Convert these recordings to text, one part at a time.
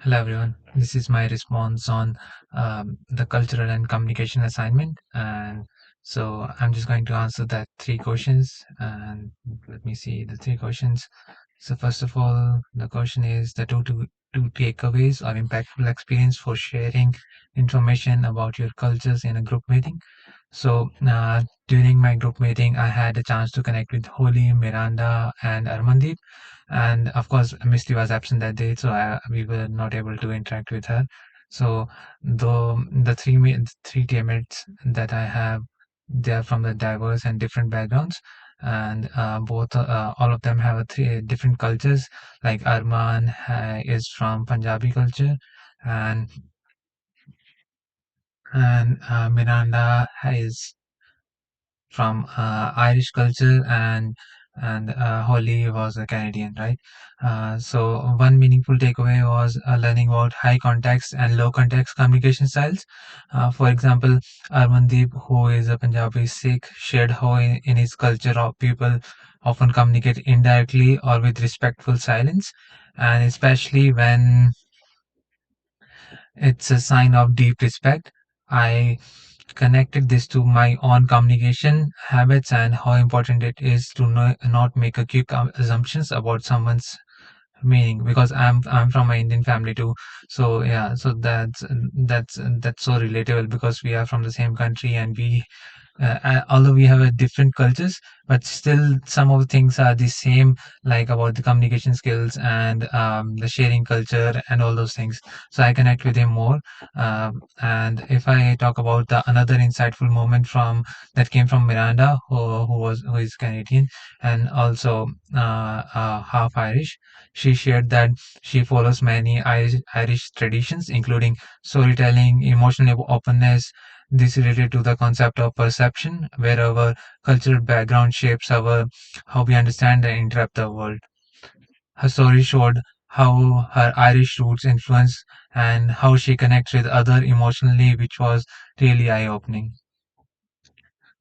Hello everyone. This is my response on the cultural and communication assignment. And so I'm just going to answer that three questions. And let me see the three questions. So first of all, the question is the two takeaways or impactful experience for sharing information about your cultures in a group meeting. So during my group meeting, I had a chance to connect with Holly, Miranda, and Armandeep. And of course, Misty was absent that day, so we were not able to interact with her. So the three teammates that I have, they are from the diverse and different backgrounds, and both all of them have three different cultures. Like Arman is from Punjabi culture, and Miranda is from Irish culture, and Holly was a Canadian, right? So one meaningful takeaway was learning about high context and low context communication styles. For example, Armandeep, who is a Punjabi Sikh, shared how in his culture people often communicate indirectly or with respectful silence, and especially when it's a sign of deep respect. I connected this to my own communication habits and how important it is to not make a quick assumptions about someone's meaning, because I'm from an Indian family too. So yeah, so that's so relatable because we are from the same country, and although we have a different cultures, but still some of the things are the same, like about the communication skills and the sharing culture and all those things. So I connect with him more. And if I talk about the another insightful moment from that came from Miranda, who is Canadian and also half Irish. She shared that she follows many Irish traditions, including storytelling, emotional openness. This is related to the concept of perception, where our cultural background shapes our how we understand and interpret the world. Her story showed how her Irish roots influence and how she connects with other emotionally, which was really eye-opening.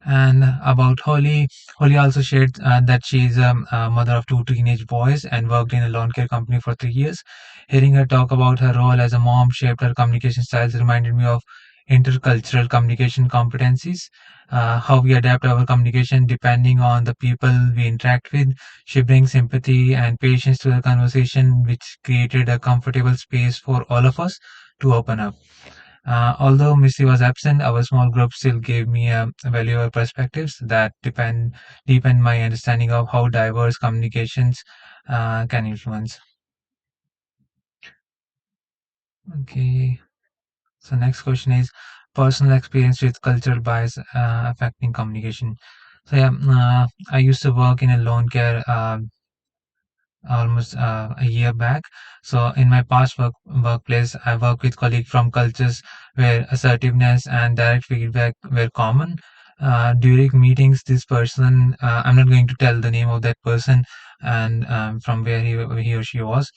And about Holly, Holly also shared that she is a mother of two teenage boys and worked in a lawn care company for 3 years. Hearing her talk about her role as a mom shaped her communication styles reminded me of intercultural communication competencies, how we adapt our communication depending on the people we interact with. She brings sympathy and patience to the conversation, which created a comfortable space for all of us to open up. Although Missy was absent, our small group still gave me valuable perspectives that deepen my understanding of how diverse communications can influence. Okay, so next question is personal experience with cultural bias affecting communication. So yeah, I used to work in a loan care almost a year back. So in my past workplace, I worked with colleagues from cultures where assertiveness and direct feedback were common. During meetings, this person, I'm not going to tell the name of that person and from where he or she was.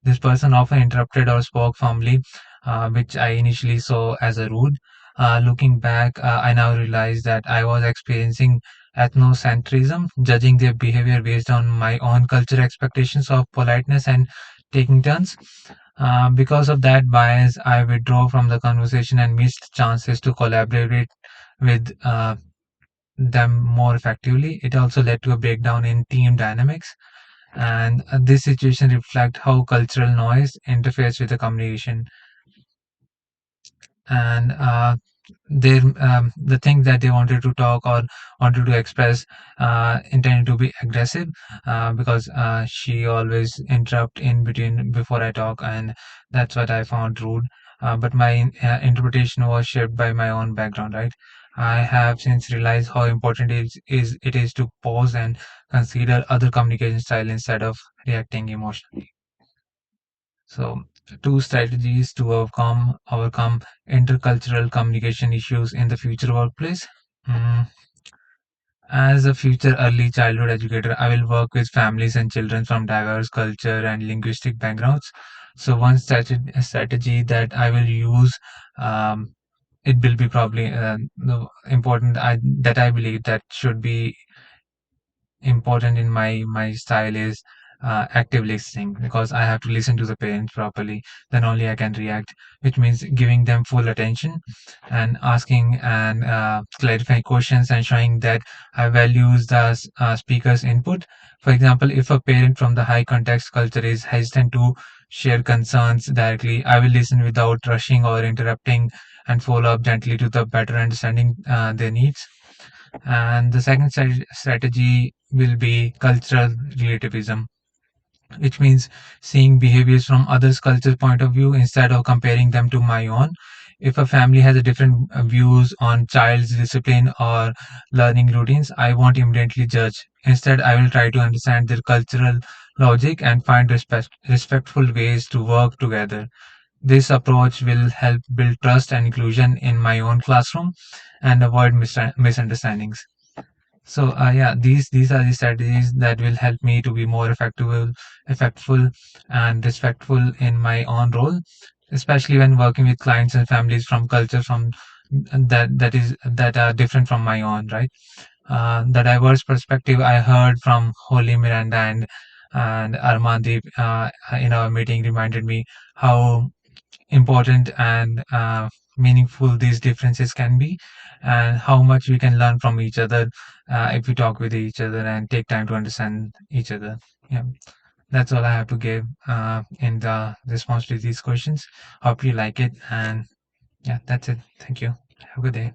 This person often interrupted or spoke firmly, which I initially saw as a rude. Looking back, I now realize that I was experiencing ethnocentrism, judging their behavior based on my own cultural expectations of politeness and taking turns. Because of that bias, I withdraw from the conversation and missed chances to collaborate with them more effectively. It also led to a breakdown in team dynamics, and this situation reflects how cultural noise interferes with the communication. And the thing that they wanted to talk or wanted to express intended to be aggressive, because she always interrupt in between before I talk, and that's what I found rude. But my interpretation was shaped by my own background, right? I have since realized how important it is to pause and consider other communication style instead of reacting emotionally. So, two strategies to overcome intercultural communication issues in the future workplace. Mm, as a future early childhood educator, I will work with families and children from diverse culture and linguistic backgrounds. So, one strategy that I will use, um, it will be probably the important that I believe that should be important in my style is active listening, because I have to listen to the parents properly. Then only I can react, which means giving them full attention and asking and clarifying questions and showing that I values the speaker's input. For example, if a parent from the high context culture is hesitant to share concerns directly, I will listen without rushing or interrupting and follow up gently to the better understanding their needs. And the second strategy will be cultural relativism, which means seeing behaviors from others' cultural point of view instead of comparing them to my own. If a family has a different views on child's discipline or learning routines, I won't immediately judge. Instead, I will try to understand their cultural logic and find respectful ways to work together. This approach will help build trust and inclusion in my own classroom and avoid misunderstandings. So yeah, these are the strategies that will help me to be more effectful, and respectful in my own role, especially when working with clients and families from culture from that are different from my own. Right, the diverse perspective I heard from Holy Miranda and Armandeep in our meeting reminded me how important and meaningful these differences can be, and how much we can learn from each other if we talk with each other and take time to understand each other. Yeah, that's all I have to give in the response to these questions. Hope you like it, and yeah, that's it. Thank you. Have a good day.